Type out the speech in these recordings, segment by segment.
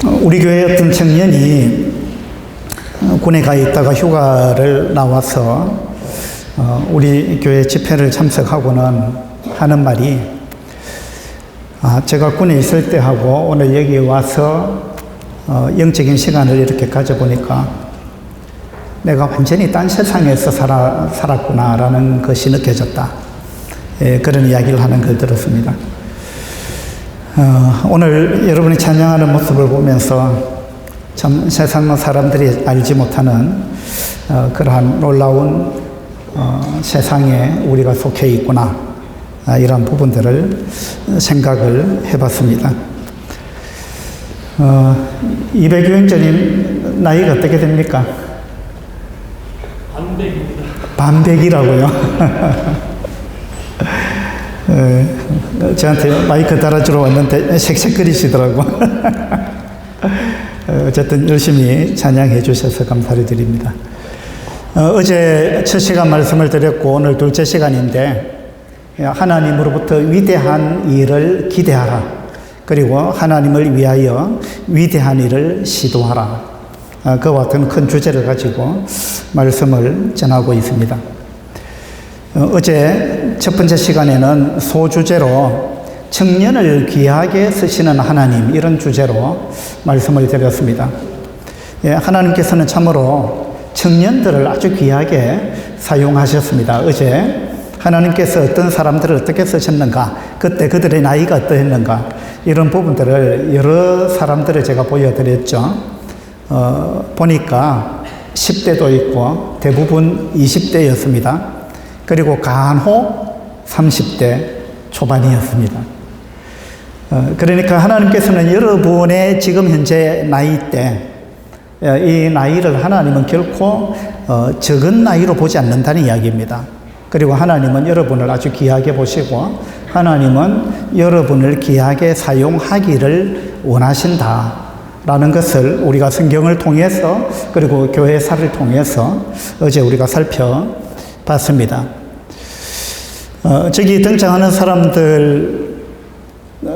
우리 교회 어떤 청년이 군에 가 있다가 휴가를 나와서 우리 교회 집회를 참석하고는 하는 말이, 제가 군에 있을 때 하고 오늘 여기 와서 영적인 시간을 이렇게 가져보니까 내가 완전히 딴 세상에서 살았구나라는 것이 느껴졌다. 그런 이야기를 하는 걸 들었습니다. 오늘 여러분이 찬양하는 모습을 보면서 참 세상 사람들이 알지 못하는 그러한 놀라운 세상에 우리가 속해 있구나, 이런 부분들을 생각을 해봤습니다. 이백유행자님 나이가 어떻게 됩니까? 반백입니다. 반백이라고요? 저한테 마이크 달아주러 왔는데 색색거리시더라고. 어쨌든 열심히 찬양해 주셔서 감사를 드립니다. 어제 첫 시간 말씀을 드렸고 오늘 둘째 시간인데, 하나님으로부터 위대한 일을 기대하라, 그리고 하나님을 위하여 위대한 일을 시도하라, 그와 같은 큰 주제를 가지고 말씀을 전하고 있습니다. 어제 첫 번째 시간에는 소주제로 청년을 귀하게 쓰시는 하나님, 이런 주제로 말씀을 드렸습니다. 하나님께서는 참으로 청년들을 아주 귀하게 사용하셨습니다. 어제 하나님께서 어떤 사람들을 어떻게 쓰셨는가, 그때 그들의 나이가 어떠했는가, 이런 부분들을 여러 사람들을 제가 보여드렸죠. 보니까 10대도 있고 대부분 20대였습니다. 그리고 간혹 30대 초반이었습니다. 그러니까 하나님께서는 여러분의 지금 현재 나이대, 이 나이를 하나님은 결코 적은 나이로 보지 않는다는 이야기입니다. 그리고 하나님은 여러분을 아주 귀하게 보시고 하나님은 여러분을 귀하게 사용하기를 원하신다라는 것을 우리가 성경을 통해서, 그리고 교회사를 통해서 어제 우리가 살펴봤습니다. 저기 등장하는 사람들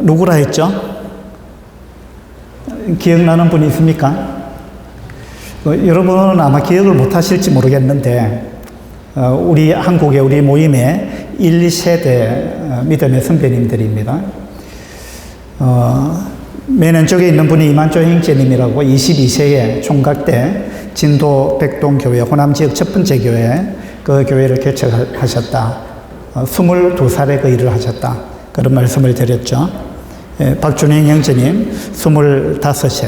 누구라 했죠? 기억나는 분이 있습니까? 여러분은 아마 기억을 못 하실지 모르겠는데, 우리 한국의 우리 모임의 1세대 믿음의 선배님들입니다. 매년 쪽에 있는 분이 이만조 형제님이라고 22세에 총각 때 진도 백동교회 호남지역 첫 번째 교회, 그 교회를 개척하셨다. 22살에 그 일을 하셨다. 그런 말씀을 드렸죠. 박준행 형제님 25세.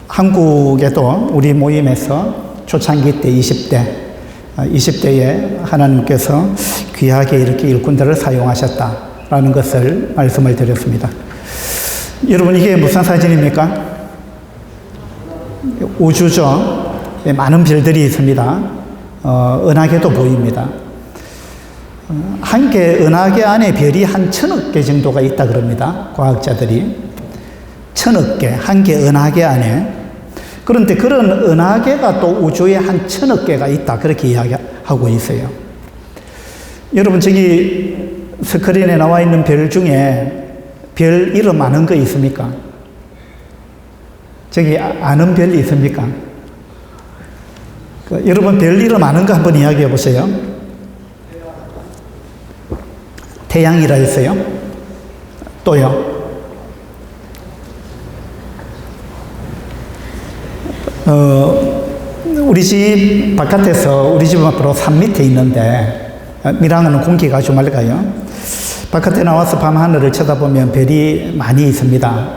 한국에도 우리 모임에서 초창기 때 20대에 하나님께서 귀하게 이렇게 일꾼들을 사용하셨다라는 것을 말씀을 드렸습니다. 여러분, 이게 무슨 사진입니까? 우주죠. 많은 별들이 있습니다. 은하계도 보입니다. 한 개 은하계 안에 별이 한 1000억 개 정도가 있다 그럽니다. 과학자들이. 1000억 개, 한 개 은하계 안에. 그런데 그런 은하계가 또 우주에 한 1000억 개가 있다, 그렇게 이야기하고 있어요. 여러분, 저기 스크린에 나와 있는 별 중에 별 이름 아는 거 있습니까? 저기 아는 별이 있습니까? 여러분, 별 이름 아는 거 한번 이야기해 보세요. 태양이라 했어요. 또요. 우리 집 바깥에서, 우리 집 앞으로 산 밑에 있는데, 밀양은 공기가 아주 맑아요. 바깥에 나와서 밤하늘을 쳐다보면 별이 많이 있습니다.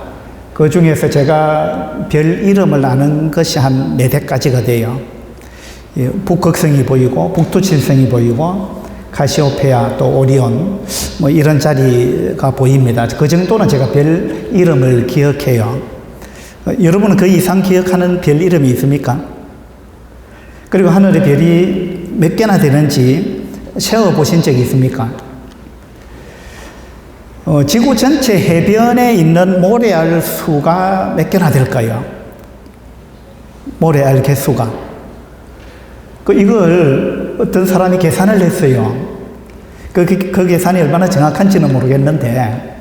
그 중에서 제가 별 이름을 아는 것이 한 4대까지가 돼요. 북극성이 보이고, 북두칠성이 보이고, 카시오페아, 또 오리온, 뭐 이런 자리가 보입니다. 그 정도는 제가 별 이름을 기억해요. 여러분은 그 이상 기억하는 별 이름이 있습니까? 그리고 하늘에 별이 몇 개나 되는지 세어보신 적이 있습니까? 지구 전체 해변에 있는 모래알 수가 몇 개나 될까요? 모래알 개수가. 이걸 어떤 사람이 계산을 했어요. 그 계산이 얼마나 정확한지는 모르겠는데,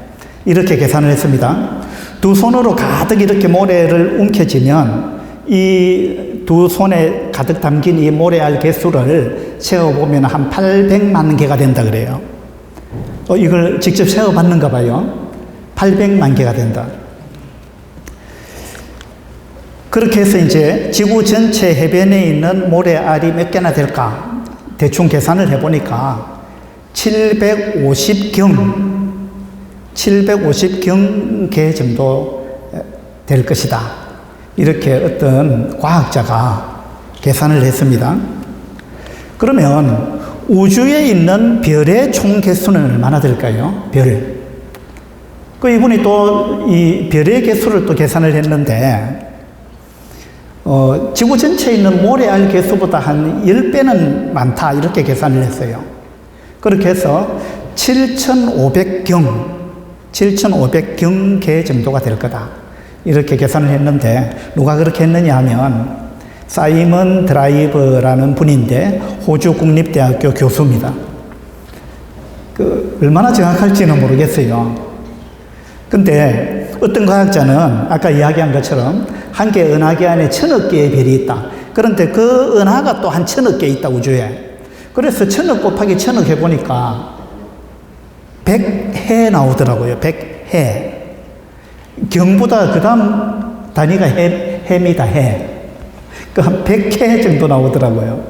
이렇게 계산을 했습니다. 두 손으로 가득 이렇게 모래를 움켜쥐면 이 두 손에 가득 담긴 이 모래알 개수를 세어보면 한 800만 개가 된다 그래요. 이걸 직접 세어봤는가 봐요. 800만 개가 된다. 그렇게 해서 이제 지구 전체 해변에 있는 모래알이 몇 개나 될까? 대충 계산을 해보니까 750경 정도 될 것이다. 이렇게 어떤 과학자가 계산을 했습니다. 그러면 우주에 있는 별의 총 개수는 얼마나 될까요? 별. 이분이 또 이 별의 개수를 또 계산을 했는데, 지구 전체에 있는 모래알 개수보다 한 10배는 많다. 이렇게 계산을 했어요. 그렇게 해서 7,500경 개 정도가 될 거다. 이렇게 계산을 했는데, 누가 그렇게 했느냐 하면 사이먼 드라이버라는 분인데 호주 국립대학교 교수입니다. 얼마나 정확할지는 모르겠어요. 근데 어떤 과학자는 아까 이야기한 것처럼 한 개 은하계 안에 1000억 개의 별이 있다. 그런데 그 은하가 또 한 1000억 개 있다, 우주에. 그래서 1000억 곱하기 1000억 해보니까 100해 나오더라고요. 100해. 경보다 그 다음 단위가 해입니다. 해. 한 100해 정도 나오더라고요.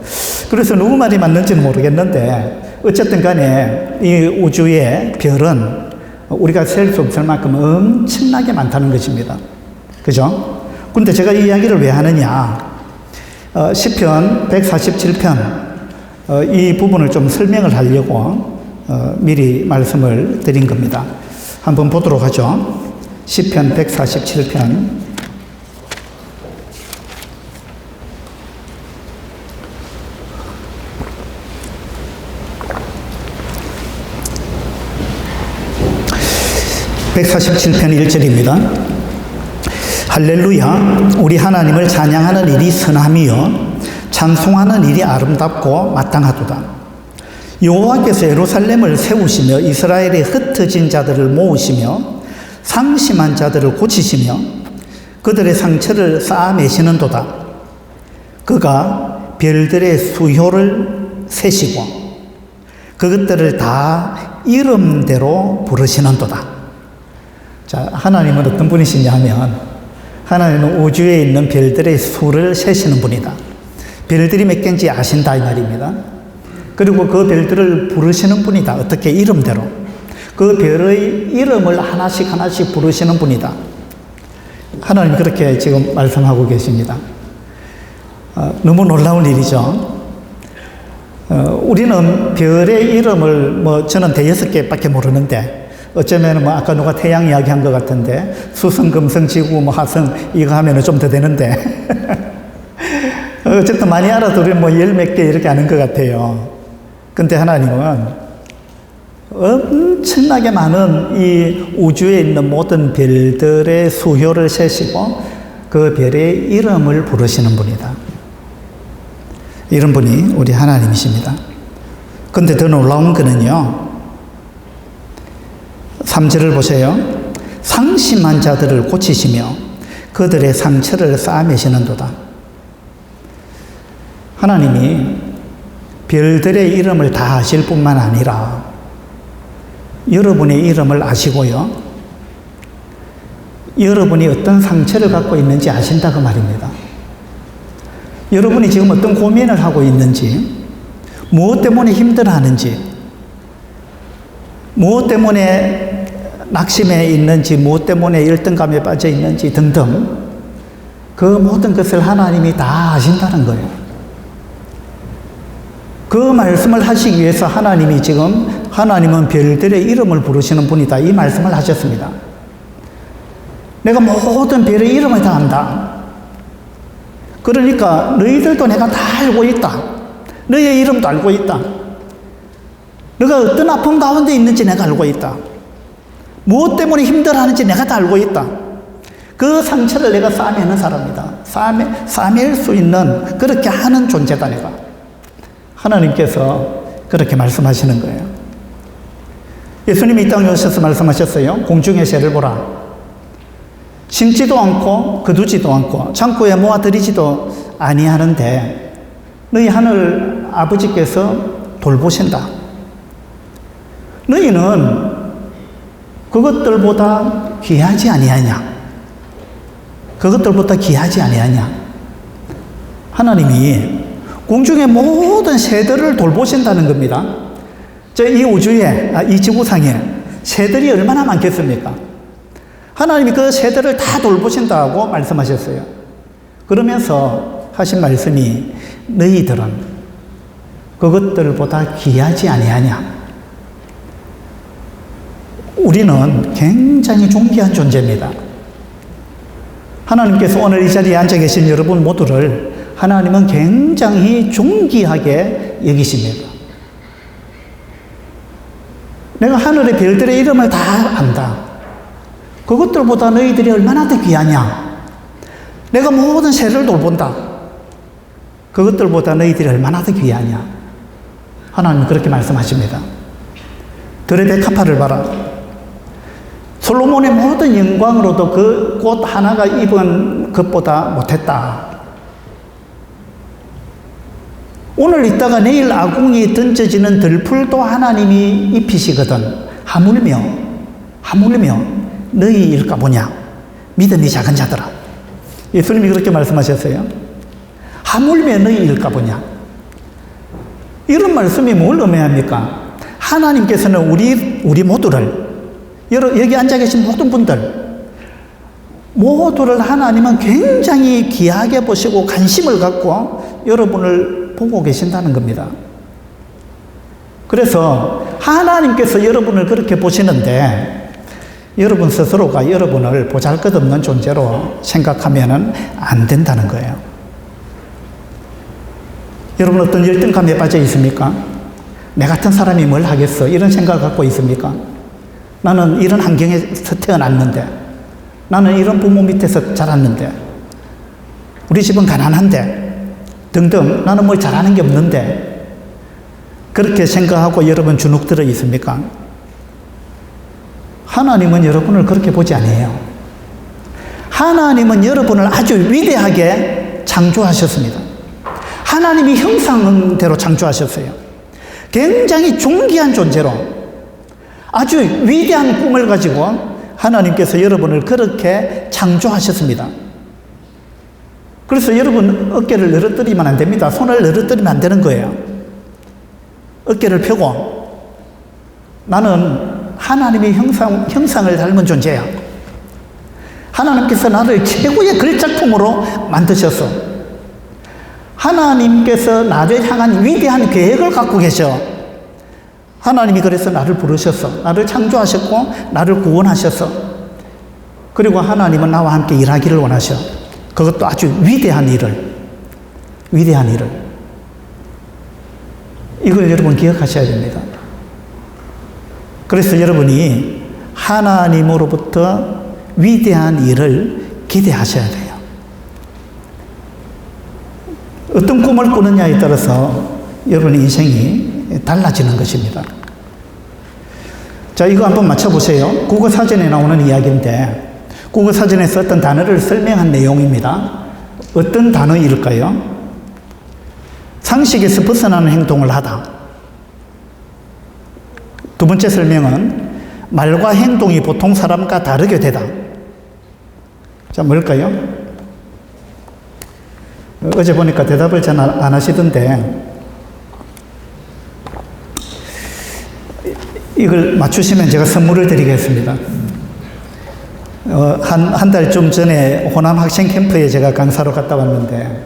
그래서 누구 말이 맞는지는 모르겠는데, 어쨌든 간에 이 우주의 별은 우리가 셀 수 없을 만큼 엄청나게 많다는 것입니다. 그죠? 근데 제가 이 이야기를 왜 하느냐. 시편 147편, 이 부분을 좀 설명을 하려고 미리 말씀을 드린 겁니다. 한번 보도록 하죠. 시편 147편. (147편) 1절입니다. 할렐루야, 우리 하나님을 찬양하는 일이 선함이요 찬송하는 일이 아름답고 마땅하도다. 여호와께서 예루살렘을 세우시며 이스라엘의 흩어진 자들을 모으시며 상심한 자들을 고치시며 그들의 상처를 쌓아매시는도다. 그가 별들의 수효를 세시고 그것들을 다 이름대로 부르시는도다. 자, 하나님은 어떤 분이시냐 하면 하나님은 우주에 있는 별들의 수를 세시는 분이다. 별들이 몇 개인지 아신다 이 말입니다. 그리고 그 별들을 부르시는 분이다. 어떻게? 이름대로. 그 별의 이름을 하나씩 하나씩 부르시는 분이다. 하나님 그렇게 지금 말씀하고 계십니다. 너무 놀라운 일이죠. 우리는 별의 이름을 저는 6개밖에 모르는데, 어쩌면 아까 누가 태양 이야기한 것 같은데 수성, 금성, 지구, 화성 이거 하면은 좀 더 되는데 어쨌든 많이 알아도 우리는 10몇 개 이렇게 아는 것 같아요. 근데 하나님은 엄청나게 많은 이 우주에 있는 모든 별들의 수효를 세시고 그 별의 이름을 부르시는 분이다. 이런 분이 우리 하나님이십니다. 근데 더 놀라운 거는요, 3절을 보세요. 상심한 자들을 고치시며 그들의 상처를 쌓아매시는도다. 하나님이 별들의 이름을 다 아실 뿐만 아니라 여러분의 이름을 아시고요, 여러분이 어떤 상처를 갖고 있는지 아신다 그 말입니다. 여러분이 지금 어떤 고민을 하고 있는지, 무엇 때문에 힘들어하는지, 무엇 때문에 낙심해 있는지, 무엇 때문에 열등감에 빠져 있는지 등등 그 모든 것을 하나님이 다 아신다는 거예요. 그 말씀을 하시기 위해서 하나님이 지금 하나님은 별들의 이름을 부르시는 분이다 이 말씀을 하셨습니다. 내가 모든 별의 이름을 다 안다. 그러니까 너희들도 내가 다 알고 있다. 너희의 이름도 알고 있다. 너가 어떤 아픔 가운데 있는지 내가 알고 있다. 무엇 때문에 힘들어하는지 내가 다 알고 있다. 그 상처를 내가 싸매는 사람이다. 싸맬 수 있는 그렇게 하는 존재다 내가. 하나님께서 그렇게 말씀하시는 거예요. 예수님이 이 땅에 오셔서 말씀하셨어요. 공중의 새를 보라. 심지도 않고 거두지도 않고 창고에 모아들이지도 아니하는데 너희 하늘 아버지께서 돌보신다. 너희는 그것들보다 귀하지 아니하냐? 그것들보다 귀하지 아니하냐? 하나님이 공중의 모든 새들을 돌보신다는 겁니다. 이 우주에, 이 지구상에 새들이 얼마나 많겠습니까? 하나님이 그 새들을 다 돌보신다고 말씀하셨어요. 그러면서 하신 말씀이 너희들은 그것들보다 귀하지 아니하냐? 우리는 굉장히 존귀한 존재입니다. 하나님께서 오늘 이 자리에 앉아 계신 여러분 모두를 하나님은 굉장히 존귀하게 여기십니다. 내가 하늘의 별들의 이름을 다 안다. 그것들보다 너희들이 얼마나 더 귀하냐? 내가 모든 새를 돌본다. 그것들보다 너희들이 얼마나 더 귀하냐? 하나님은 그렇게 말씀하십니다. 들의 백합화를 봐라. 솔로몬의 모든 영광으로도 그 꽃 하나가 입은 것보다 못했다. 오늘 있다가 내일 아궁이 던져지는 들풀도 하나님이 입히시거든. 하물며 너희일까 보냐? 믿음이 작은 자들아. 예수님이 그렇게 말씀하셨어요. 하물며 너희일까 보냐? 이런 말씀이 뭘 의미합니까? 하나님께서는 우리 모두를, 여기 앉아 계신 모든 분들 모두를 하나님은 굉장히 귀하게 보시고 관심을 갖고 여러분을 보고 계신다는 겁니다. 그래서 하나님께서 여러분을 그렇게 보시는데 여러분 스스로가 여러분을 보잘것없는 존재로 생각하면 안 된다는 거예요. 여러분 어떤 열등감에 빠져 있습니까? 내 같은 사람이 뭘 하겠어? 이런 생각을 갖고 있습니까? 나는 이런 환경에서 태어났는데, 나는 이런 부모 밑에서 자랐는데, 우리 집은 가난한데, 등등, 나는 뭘 잘하는 게 없는데, 그렇게 생각하고 여러분 주눅 들어 있습니까? 하나님은 여러분을 그렇게 보지 않아요. 하나님은 여러분을 아주 위대하게 창조하셨습니다. 하나님이 형상대로 창조하셨어요. 굉장히 존귀한 존재로 아주 위대한 꿈을 가지고 하나님께서 여러분을 그렇게 창조하셨습니다. 그래서 여러분 어깨를 늘어뜨리면 안 됩니다. 손을 늘어뜨리면 안 되는 거예요. 어깨를 펴고 나는 하나님의 형상을 닮은 존재야. 하나님께서 나를 최고의 글작품으로 만드셨어. 하나님께서 나를 향한 위대한 계획을 갖고 계셔. 하나님이 그래서 나를 부르셨어. 나를 창조하셨고 나를 구원하셨어. 그리고 하나님은 나와 함께 일하기를 원하셔. 그것도 아주 위대한 일을. 이걸 여러분 기억하셔야 됩니다. 그래서 여러분이 하나님으로부터 위대한 일을 기대하셔야 돼요. 어떤 꿈을 꾸느냐에 따라서 여러분의 인생이 달라지는 것입니다. 자, 이거 한번 맞춰보세요. 국어사전에 나오는 이야기인데 국어사전에서 어떤 단어를 설명한 내용입니다. 어떤 단어일까요? 상식에서 벗어나는 행동을 하다. 두 번째 설명은 말과 행동이 보통 사람과 다르게 되다. 자, 뭘까요? 어제 보니까 대답을 잘 안 하시던데 이걸 맞추시면 제가 선물을 드리겠습니다. 한 달쯤 전에 호남 학생 캠프에 제가 강사로 갔다 왔는데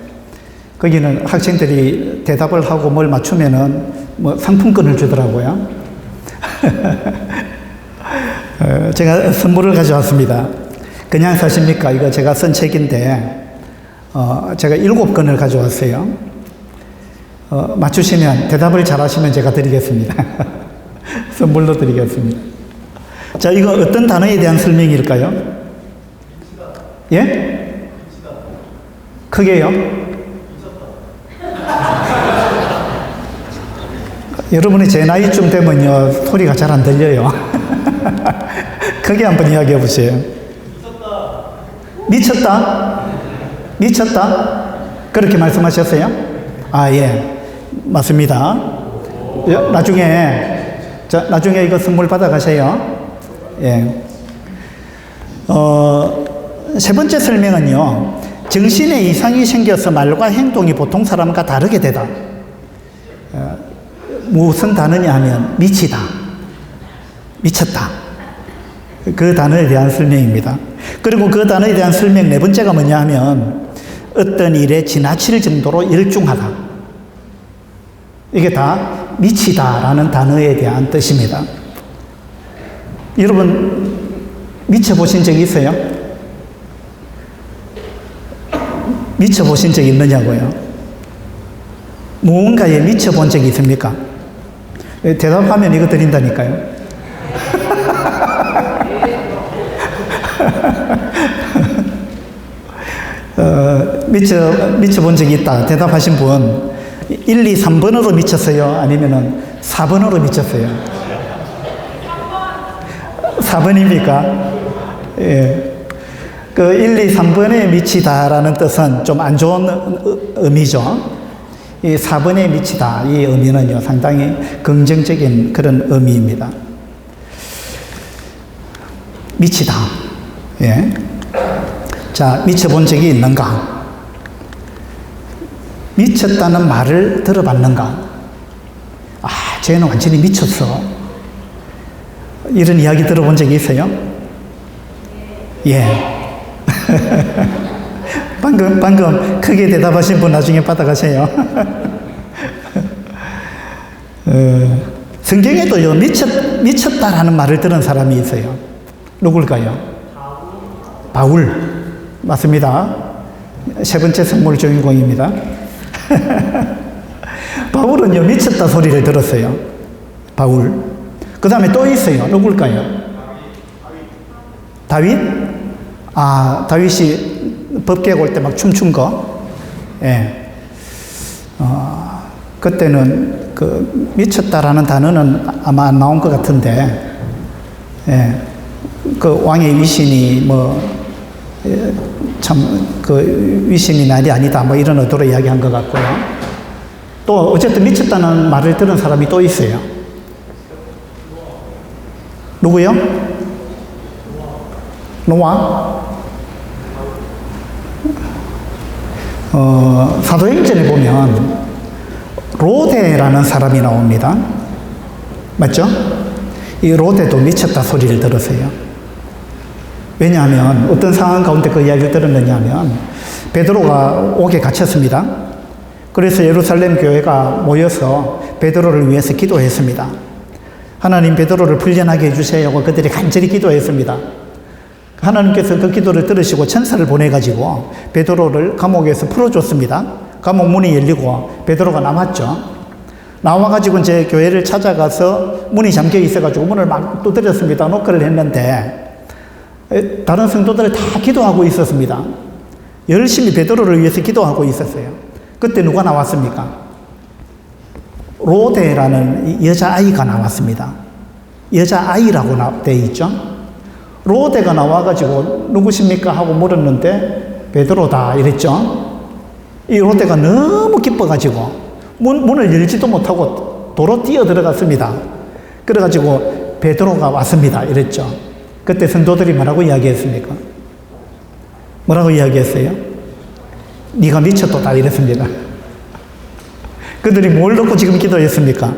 거기는 학생들이 대답을 하고 뭘 맞추면은 뭐 상품권을 주더라고요. 제가 선물을 가져왔습니다. 그냥 사십니까? 이거 제가 쓴 책인데 제가 7권을 가져왔어요. 맞추시면, 대답을 잘 하시면 제가 드리겠습니다. 선물로 드리겠습니다. 자, 이거 어떤 단어에 대한 설명일까요? 예? 크게요? 여러분이 제 나이쯤 되면요, 소리가 잘 안 들려요. 크게 한번 이야기해 보세요. 미쳤다? 미쳤다? 그렇게 말씀하셨어요? 아, 예. 맞습니다. 나중에 이거 선물 받아가세요. 예. 세 번째 설명은요, 정신에 이상이 생겨서 말과 행동이 보통 사람과 다르게 되다. 무슨 단어냐 하면 미치다, 미쳤다. 그 단어에 대한 설명입니다. 그리고 그 단어에 대한 설명 네 번째가 뭐냐 하면 어떤 일에 지나칠 정도로 열중하다. 이게 다 미치다라는 단어에 대한 뜻입니다. 여러분 미쳐보신 적 있어요? 미쳐보신 적 있느냐고요? 무언가에 미쳐본 적이 있습니까? 대답하면 이거 드린다니까요. 미쳐본 적이 있다. 대답하신 분 1, 2, 3번으로 미쳤어요? 아니면 4번으로 미쳤어요? 4번입니까? 예. 그 1, 2, 3번에 미치다라는 뜻은 좀 안 좋은 의미죠. 이 4번에 미치다, 이 의미는요, 상당히 긍정적인 그런 의미입니다. 미치다. 예. 자, 미쳐본 적이 있는가? 미쳤다는 말을 들어봤는가? 아, 쟤는 완전히 미쳤어. 이런 이야기 들어본 적이 있어요? 예. 방금 크게 대답하신 분 나중에 받아가세요. 성경에도요, 미쳤다라는 말을 들은 사람이 있어요. 누굴까요? 바울. 맞습니다. 세 번째 선물 주인공입니다. 바울은요, 미쳤다 소리를 들었어요. 바울. 그 다음에 또 있어요. 누굴까요? 다윗? 아, 다윗이 법궤 올 때 막 춤춘 거. 예. 그때는 그 미쳤다라는 단어는 아마 안 나온 것 같은데, 예. 그 왕의 위신이 그 위신이 날이 아니다, 이런 의도로 이야기한 것 같고요. 또 어쨌든 미쳤다는 말을 들은 사람이 또 있어요. 누구요? 노아? 사도행전에 보면 로데라는 사람이 나옵니다. 맞죠? 이 로데도 미쳤다 소리를 들었어요. 왜냐하면 어떤 상황 가운데 그 이야기를 들었느냐 하면 베드로가 옥에 갇혔습니다. 그래서 예루살렘 교회가 모여서 베드로를 위해서 기도했습니다. 하나님, 베드로를 풀려나게 해주세요 하고 그들이 간절히 기도했습니다. 하나님께서 그 기도를 들으시고 천사를 보내가지고 베드로를 감옥에서 풀어줬습니다. 감옥 문이 열리고 베드로가 남았죠. 나와가지고 이제 교회를 찾아가서 문이 잠겨 있어가지고 문을 막 두드렸습니다. 노크를 했는데 다른 성도들이 다 기도하고 있었습니다. 열심히 베드로를 위해서 기도하고 있었어요. 그때 누가 나왔습니까? 로데라는 여자아이가 나왔습니다. 여자아이라고 되어 있죠. 로데가 나와가지고 누구십니까? 하고 물었는데 베드로다 이랬죠. 이 로데가 너무 기뻐가지고 문을 열지도 못하고 도로 뛰어 들어갔습니다. 그래가지고 베드로가 왔습니다 이랬죠. 그때 성도들이 뭐라고 이야기했습니까? 뭐라고 이야기했어요? 네가 미쳤도다 이랬습니다. 그들이 뭘 놓고 지금 기도했습니까?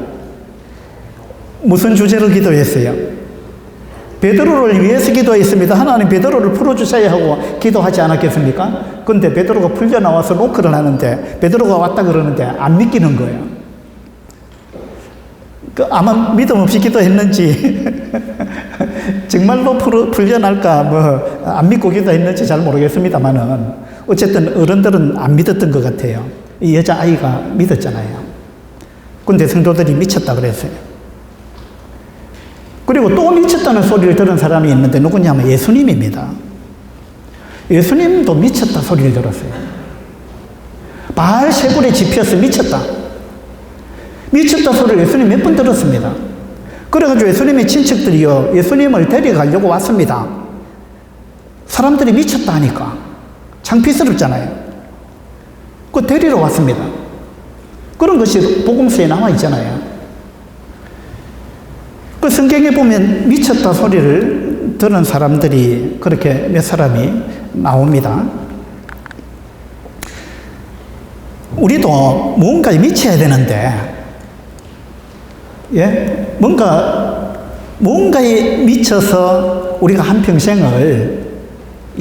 무슨 주제로 기도했어요? 베드로를 위해서 기도했습니다. 하나님, 베드로를 풀어주셔야 하고 기도하지 않았겠습니까? 근데 베드로가 풀려 나와서 노크를 하는데 베드로가 왔다 그러는데 안 믿기는 거예요. 아마 믿음 없이 기도했는지 정말로 풀려날까 안 믿고 기도했는지 잘 모르겠습니다만은 어쨌든 어른들은 안 믿었던 것 같아요. 이 여자아이가 믿었잖아요. 근데 성도들이 미쳤다 그랬어요. 그리고 또 미쳤다는 소리를 들은 사람이 있는데 누구냐면 예수님입니다. 예수님도 미쳤다 소리를 들었어요. 바알세불에 집혀서 미쳤다. 미쳤다 소리를 예수님 몇 번 들었습니다. 그래가지고 예수님의 친척들이요, 예수님을 데려가려고 왔습니다. 사람들이 미쳤다 하니까 창피스럽잖아요. 그 데리러 왔습니다. 그런 것이 복음서에 나와 있잖아요. 그 성경에 보면 미쳤다 소리를 들은 사람들이 그렇게 몇 사람이 나옵니다. 우리도 뭔가에 미쳐야 되는데, 예? 뭔가에 미쳐서 우리가 한평생을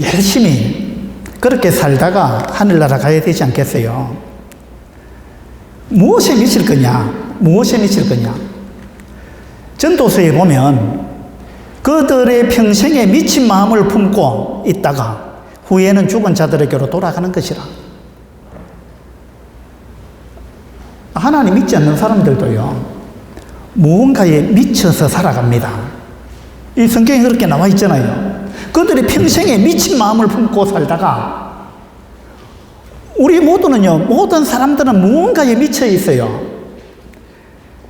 열심히 그렇게 살다가 하늘나라 가야 되지 않겠어요? 무엇에 미칠 거냐? 무엇에 미칠 거냐? 전도서에 보면 그들의 평생에 미친 마음을 품고 있다가 후에는 죽은 자들에게로 돌아가는 것이라. 하나님 믿지 않는 사람들도요, 무언가에 미쳐서 살아갑니다. 이 성경에 그렇게 나와 있잖아요. 그들의 평생에 미친 마음을 품고 살다가, 우리 모두는요, 모든 사람들은 무언가에 미쳐 있어요.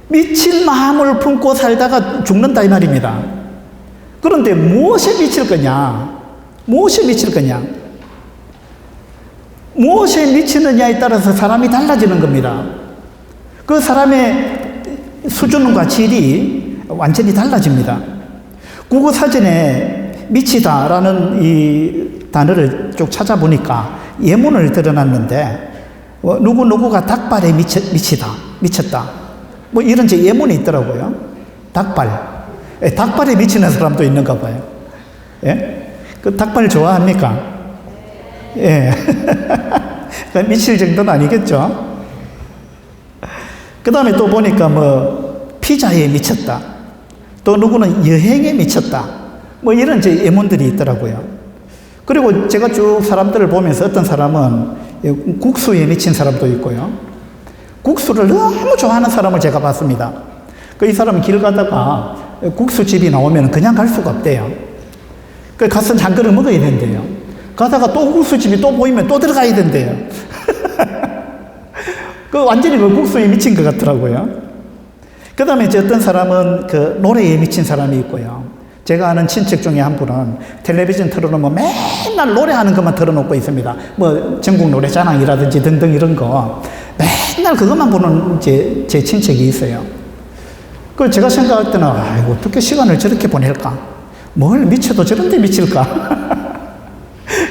미친 마음을 품고 살다가 죽는다 이 말입니다. 그런데 무엇에 미칠 거냐? 무엇에 미칠 거냐? 무엇에 미치느냐에 따라서 사람이 달라지는 겁니다. 그 사람의 수준과 질이 완전히 달라집니다. 국어사전에 미치다라는 이 단어를 쭉 찾아보니까 예문을 드러났는데, 누구누구가 닭발에 미쳤다. 뭐 이런 제 예문이 있더라고요. 닭발에 미치는 사람도 있는가 봐요. 예? 그 닭발 좋아합니까? 예. 미칠 정도는 아니겠죠? 그 다음에 또 보니까 피자에 미쳤다. 또 누구는 여행에 미쳤다. 이런 제 예문들이 있더라고요. 그리고 제가 쭉 사람들을 보면서 어떤 사람은 국수에 미친 사람도 있고요. 국수를 너무 좋아하는 사람을 제가 봤습니다. 이 사람은 길 가다가 국수집이 나오면 그냥 갈 수가 없대요. 가서 한 그릇 먹어야 된대요. 가다가 또 국수집이 또 보이면 또 들어가야 된대요. 완전히 국수에 미친 것 같더라고요. 그 다음에 어떤 사람은 노래에 미친 사람이 있고요. 제가 아는 친척 중에 한 분은 텔레비전 틀어놓으면 맨날 노래하는 것만 틀어놓고 있습니다. 전국 노래자랑이라든지 등등 이런 거. 맨날 그것만 보는 제 친척이 있어요. 제가 생각할 때는, 어떻게 시간을 저렇게 보낼까? 뭘 미쳐도 저런 데 미칠까?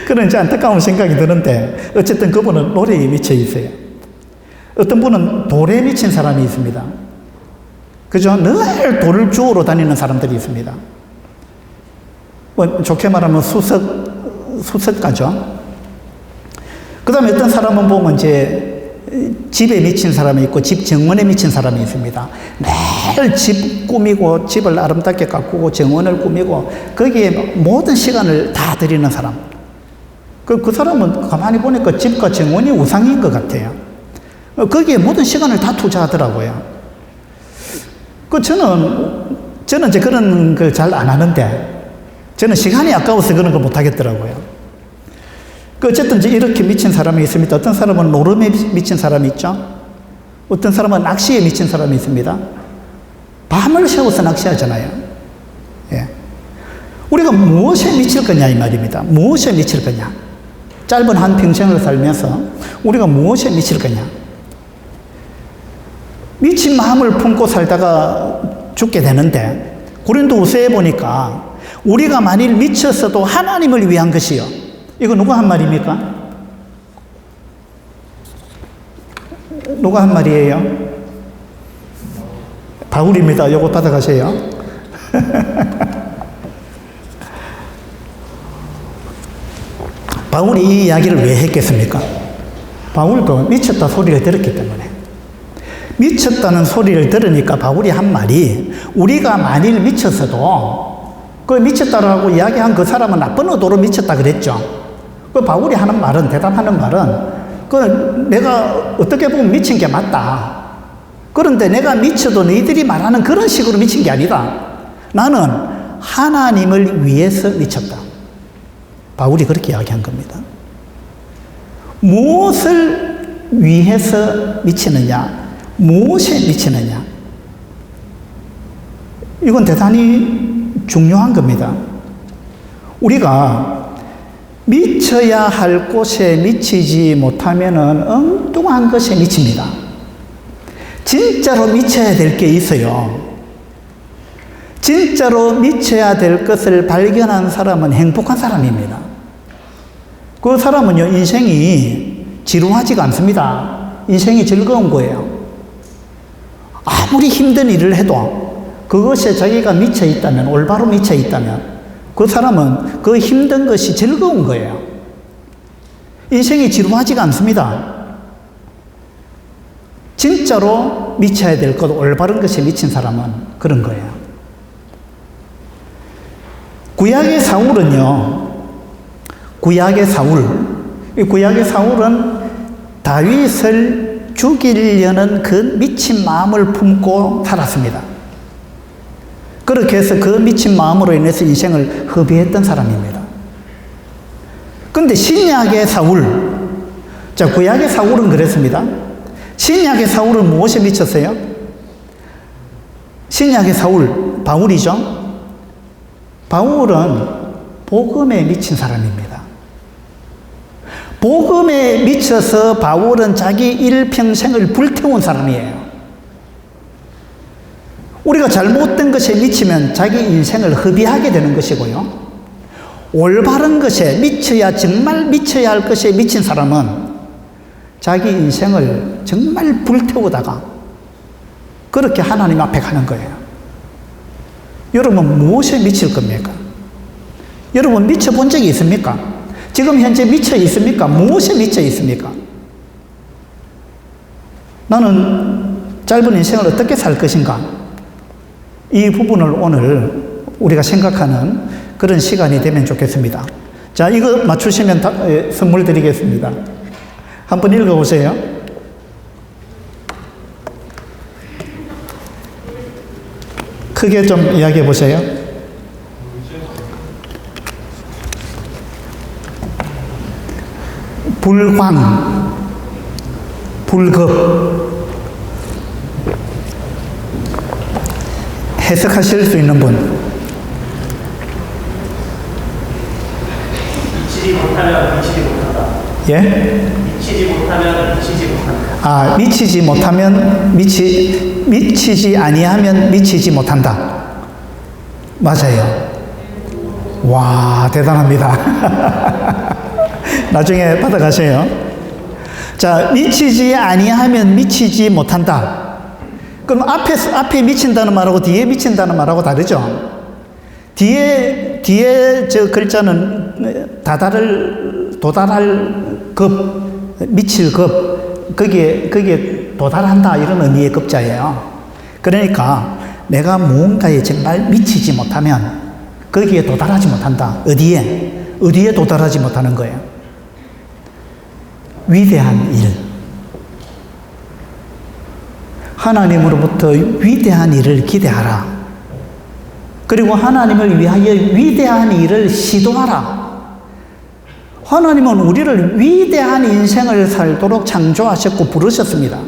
그런 이제 안타까운 생각이 드는데, 어쨌든 그분은 노래에 미쳐 있어요. 어떤 분은 돌에 미친 사람이 있습니다. 그죠? 늘 돌을 주우러 다니는 사람들이 있습니다. 좋게 말하면 수석가죠. 그 다음에 어떤 사람은 보면 집에 미친 사람이 있고 집 정원에 미친 사람이 있습니다. 매일 집 꾸미고 집을 아름답게 가꾸고 정원을 꾸미고 거기에 모든 시간을 다 들이는 사람. 그 사람은 가만히 보니까 집과 정원이 우상인 것 같아요. 거기에 모든 시간을 다 투자하더라고요. 저는 이제 그런 걸 잘 안 하는데, 저는 시간이 아까워서 그런 거 못 하겠더라고요. 어쨌든 이제 이렇게 미친 사람이 있습니다. 어떤 사람은 노름에 미친 사람이 있죠. 어떤 사람은 낚시에 미친 사람이 있습니다. 밤을 새워서 낚시하잖아요. 예. 우리가 무엇에 미칠 거냐 이 말입니다. 무엇에 미칠 거냐. 짧은 한 평생을 살면서 우리가 무엇에 미칠 거냐. 미친 마음을 품고 살다가 죽게 되는데, 고린도후서에 보니까 우리가 만일 미쳤어도 하나님을 위한 것이요. 이거 누가 한 말입니까? 누가 한 말이에요? 바울입니다. 요거 받아가세요. 바울이 이 이야기를 왜 했겠습니까? 바울도 미쳤다 소리를 들었기 때문에. 미쳤다는 소리를 들으니까 바울이 한 말이, 우리가 만일 미쳤어도 미쳤다라고 이야기한 그 사람은 나쁜 의도로 미쳤다 그랬죠. 바울이 하는 말은, 대답하는 말은, 내가 어떻게 보면 미친 게 맞다. 그런데 내가 미쳐도 너희들이 말하는 그런 식으로 미친 게 아니다. 나는 하나님을 위해서 미쳤다. 바울이 그렇게 이야기한 겁니다. 무엇을 위해서 미치느냐? 무엇에 미치느냐? 이건 대단히 중요한 겁니다. 우리가 미쳐야 할 곳에 미치지 못하면은 엉뚱한 것에 미칩니다. 진짜로 미쳐야 될 게 있어요. 진짜로 미쳐야 될 것을 발견한 사람은 행복한 사람입니다. 그 사람은요, 인생이 지루하지가 않습니다. 인생이 즐거운 거예요. 아무리 힘든 일을 해도 그것에 자기가 미쳐 있다면, 올바로 미쳐 있다면 그 사람은 그 힘든 것이 즐거운 거예요. 인생이 지루하지가 않습니다. 진짜로 미쳐야 될 것, 올바른 것에 미친 사람은 그런 거예요. 구약의 사울은요, 구약의 사울은 다윗을 죽이려는 그 미친 마음을 품고 살았습니다. 그렇게 해서 그 미친 마음으로 인해서 인생을 허비했던 사람입니다. 그런데 신약의 사울, 자, 구약의 사울은 그랬습니다. 신약의 사울은 무엇에 미쳤어요? 신약의 사울, 바울이죠. 바울은 복음에 미친 사람입니다. 복음에 미쳐서 바울은 자기 일평생을 불태운 사람이에요. 우리가 잘못된 것에 미치면 자기 인생을 허비하게 되는 것이고요. 올바른 것에 미쳐야, 정말 미쳐야 할 것에 미친 사람은 자기 인생을 정말 불태우다가 그렇게 하나님 앞에 가는 거예요. 여러분, 무엇에 미칠 겁니까? 여러분, 미쳐본 적이 있습니까? 지금 현재 미쳐 있습니까? 무엇에 미쳐 있습니까? 나는 짧은 인생을 어떻게 살 것인가? 이 부분을 오늘 우리가 생각하는 그런 시간이 되면 좋겠습니다. 자, 이거 맞추시면 선물 드리겠습니다. 한번 읽어보세요. 크게 좀 이야기해 보세요. 불광, 불급. 해석하실 수 있는 분. 미치지 못하면 미치지 못한다. 예? 미치지 못하면 미치지 못한다. 아, 미치지 못하면 미치지 아니하면 미치지 못한다. 맞아요. 와, 대단합니다. 나중에 받아가세요. 자, 미치지 아니하면 미치지 못한다. 그럼 앞에 미친다는 말하고 뒤에 미친다는 말하고 다르죠? 뒤에 저 글자는 도달할 급, 미칠 급, 거기에 도달한다, 이런 의미의 급자예요. 그러니까 내가 무언가에 정말 미치지 못하면 거기에 도달하지 못한다. 어디에 도달하지 못하는 거예요? 위대한 일. 하나님으로부터 위대한 일을 기대하라. 그리고 하나님을 위하여 위대한 일을 시도하라. 하나님은 우리를 위대한 인생을 살도록 창조하셨고 부르셨습니다.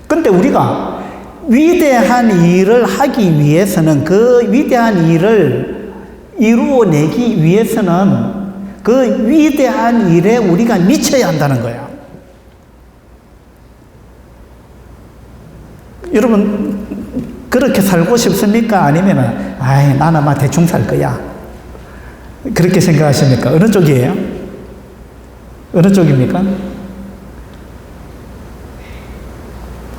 그런데 우리가 위대한 일을 하기 위해서는, 그 위대한 일을 이루어내기 위해서는 그 위대한 일에 우리가 미쳐야 한다는 거예요. 여러분, 그렇게 살고 싶습니까? 아니면은, 나는 막 대충 살 거야, 그렇게 생각하십니까? 어느 쪽이에요? 어느 쪽입니까?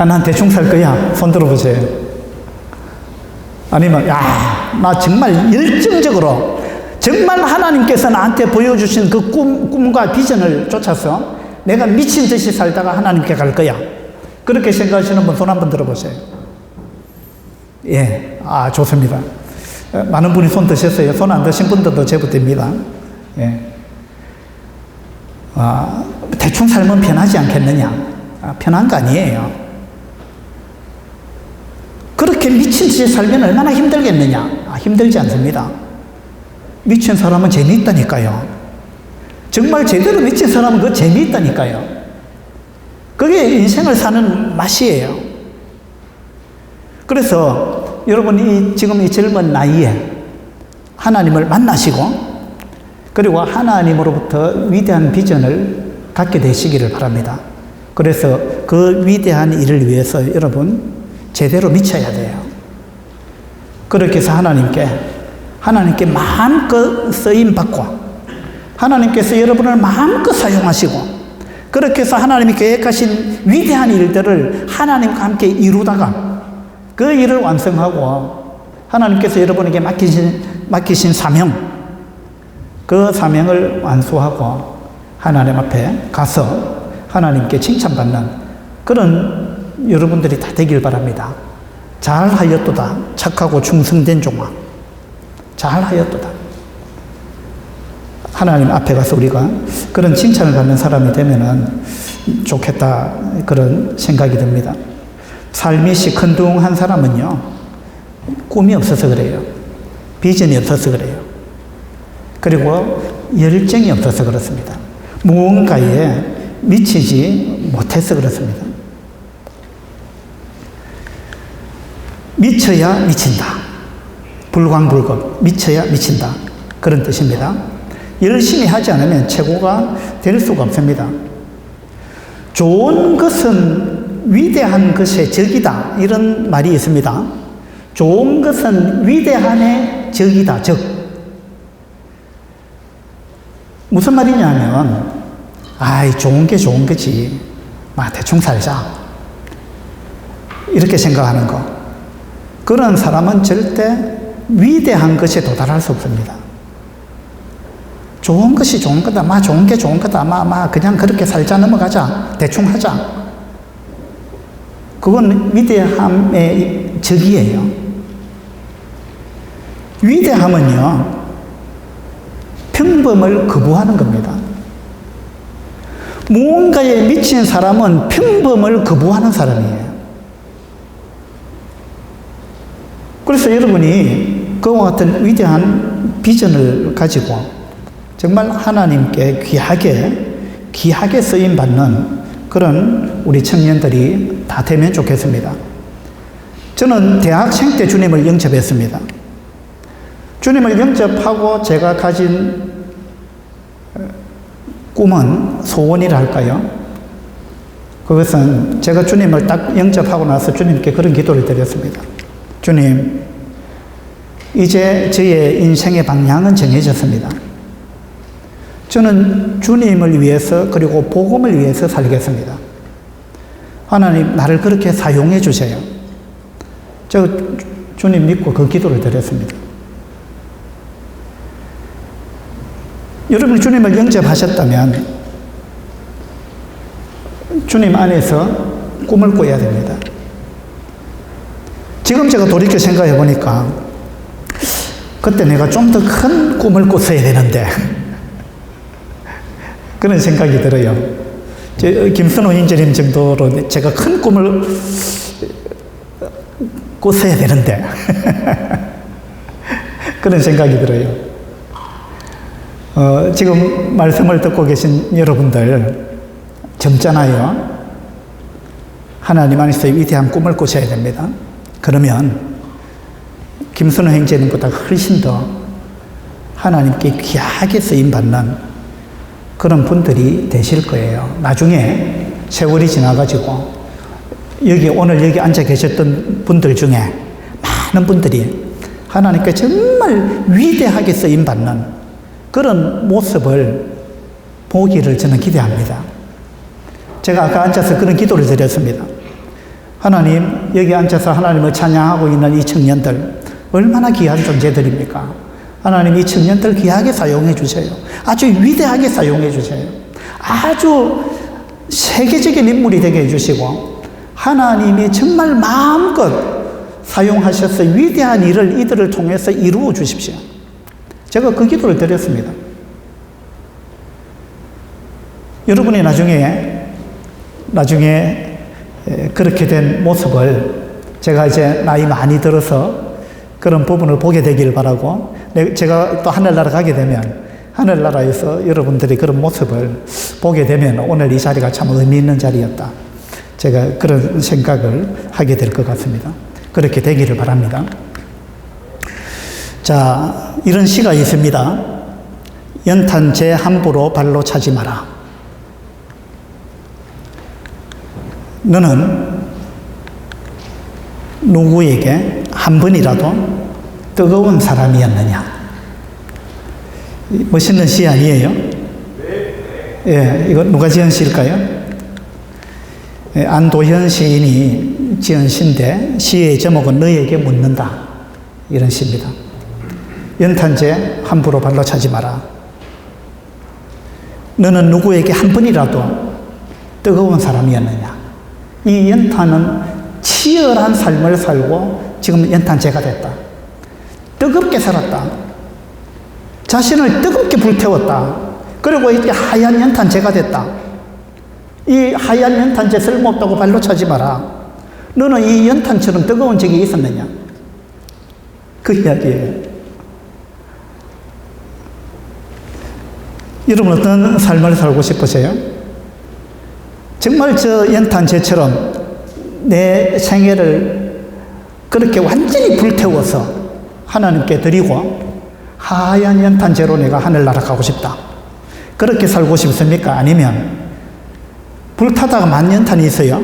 난 대충 살 거야. 손 들어보세요. 아니면, 나 정말 열정적으로, 정말 하나님께서 나한테 보여주신 그 꿈과 비전을 쫓아서 내가 미친 듯이 살다가 하나님께 갈 거야. 그렇게 생각하시는 분 손 한번 들어보세요. 예, 좋습니다. 많은 분이 손 드셨어요. 손 안 드신 분들도 제보 됩니다. 예. 대충 살면 편하지 않겠느냐? 편한 거 아니에요. 그렇게 미친 듯이 살면 얼마나 힘들겠느냐? 힘들지 않습니다. 미친 사람은 재미있다니까요. 정말 제대로 미친 사람은 그 재미있다니까요. 그게 인생을 사는 맛이에요. 그래서 여러분이 지금 이 젊은 나이에 하나님을 만나시고 그리고 하나님으로부터 위대한 비전을 갖게 되시기를 바랍니다. 그래서 그 위대한 일을 위해서 여러분 제대로 미쳐야 돼요. 그렇게 해서 하나님께 마음껏 쓰임받고 하나님께서 여러분을 마음껏 사용하시고 그렇게 해서 하나님이 계획하신 위대한 일들을 하나님과 함께 이루다가 그 일을 완성하고 하나님께서 여러분에게 맡기신 사명, 그 사명을 완수하고 하나님 앞에 가서 하나님께 칭찬받는 그런 여러분들이 다 되길 바랍니다. 잘하였도다. 착하고 충성된 종아. 잘하였도다. 하나님 앞에 가서 우리가 그런 칭찬을 받는 사람이 되면은 좋겠다. 그런 생각이 듭니다. 삶이 시큰둥한 사람은요, 꿈이 없어서 그래요. 비전이 없어서 그래요. 그리고 열정이 없어서 그렇습니다. 무언가에 미치지 못해서 그렇습니다. 미쳐야 미친다. 불광불급. 미쳐야 미친다. 그런 뜻입니다. 열심히 하지 않으면 최고가 될 수가 없습니다. 좋은 것은 위대한 것의 적이다. 이런 말이 있습니다. 좋은 것은 위대한의 적이다. 적. 무슨 말이냐면, 좋은 게 좋은 거지. 대충 살자. 이렇게 생각하는 거. 그런 사람은 절대 위대한 것에 도달할 수 없습니다. 좋은 것이 좋은 거다. 좋은 게 좋은 거다. 그냥 그렇게 살자. 넘어가자. 대충 하자. 그건 위대함의 적이에요. 위대함은요, 평범을 거부하는 겁니다. 무언가에 미친 사람은 평범을 거부하는 사람이에요. 그래서 여러분이 그와 같은 위대한 비전을 가지고 정말 하나님께 귀하게 쓰임받는 그런 우리 청년들이 다 되면 좋겠습니다. 저는 대학생 때 주님을 영접했습니다. 주님을 영접하고 제가 가진 꿈은 소원이라 할까요? 그것은 제가 주님을 딱 영접하고 나서 주님께 그런 기도를 드렸습니다. 주님, 이제 저의 인생의 방향은 정해졌습니다. 저는 주님을 위해서 그리고 복음을 위해서 살겠습니다. 하나님, 나를 그렇게 사용해 주세요. 제가 주님 믿고 그 기도를 드렸습니다. 여러분이 주님을 영접하셨다면 주님 안에서 꿈을 꿔야 됩니다. 지금 제가 돌이켜 생각해 보니까 그때 내가 좀 더 큰 꿈을 꿨어야 되는데 그런 생각이 들어요. 김선호 인재님 정도로 제가 큰 꿈을 꿨어야 되는데 그런 생각이 들어요. 지금 말씀을 듣고 계신 여러분들 젊잖아요. 하나님 안에서의 위대한 꿈을 꾸셔야 됩니다. 그러면 김선호 형제님보다 훨씬 더 하나님께 귀하게 쓰임받는 그런 분들이 되실 거예요. 나중에 세월이 지나가지고 오늘 여기 앉아 계셨던 분들 중에 많은 분들이 하나님께 정말 위대하게 쓰임받는 그런 모습을 보기를 저는 기대합니다. 제가 아까 앉아서 그런 기도를 드렸습니다. 하나님, 여기 앉아서 하나님을 찬양하고 있는 이 청년들 얼마나 귀한 존재들입니까? 하나님, 이 청년들 귀하게 사용해 주세요. 아주 위대하게 사용해 주세요. 아주 세계적인 인물이 되게 해주시고 하나님이 정말 마음껏 사용하셔서 위대한 일을 이들을 통해서 이루어 주십시오. 제가 그 기도를 드렸습니다. 여러분이 나중에 그렇게 된 모습을 제가 이제 나이 많이 들어서 그런 부분을 보게 되기를 바라고, 제가 또 하늘나라 가게 되면 하늘나라에서 여러분들이 그런 모습을 보게 되면 오늘 이 자리가 참 의미 있는 자리였다. 제가 그런 생각을 하게 될 것 같습니다. 그렇게 되기를 바랍니다. 자, 이런 시가 있습니다. 연탄재 함부로 발로 차지 마라. 너는 누구에게 한 번이라도 뜨거운 사람이었느냐? 멋있는 시 아니에요? 예, 이거 누가 지은 시일까요? 예, 안도현 시인이 지은 시인데 시의 제목은 너에게 묻는다, 이런 시입니다. 연탄재 함부로 발로 차지 마라. 너는 누구에게 한 번이라도 뜨거운 사람이었느냐? 이 연탄은 치열한 삶을 살고 지금 연탄재가 됐다. 뜨겁게 살았다. 자신을 뜨겁게 불태웠다. 그리고 이렇게 하얀 연탄재가 됐다. 이 하얀 연탄재 쓸모없다고 발로 차지 마라. 너는 이 연탄처럼 뜨거운 적이 있었느냐? 그 이야기예요. 여러분 어떤 삶을 살고 싶으세요? 정말 저 연탄재처럼 내 생애를 그렇게 완전히 불태워서 하나님께 드리고 하얀 연탄재로 내가 하늘나라 가고 싶다. 그렇게 살고 싶습니까? 아니면 불타다가 만연탄이 있어요.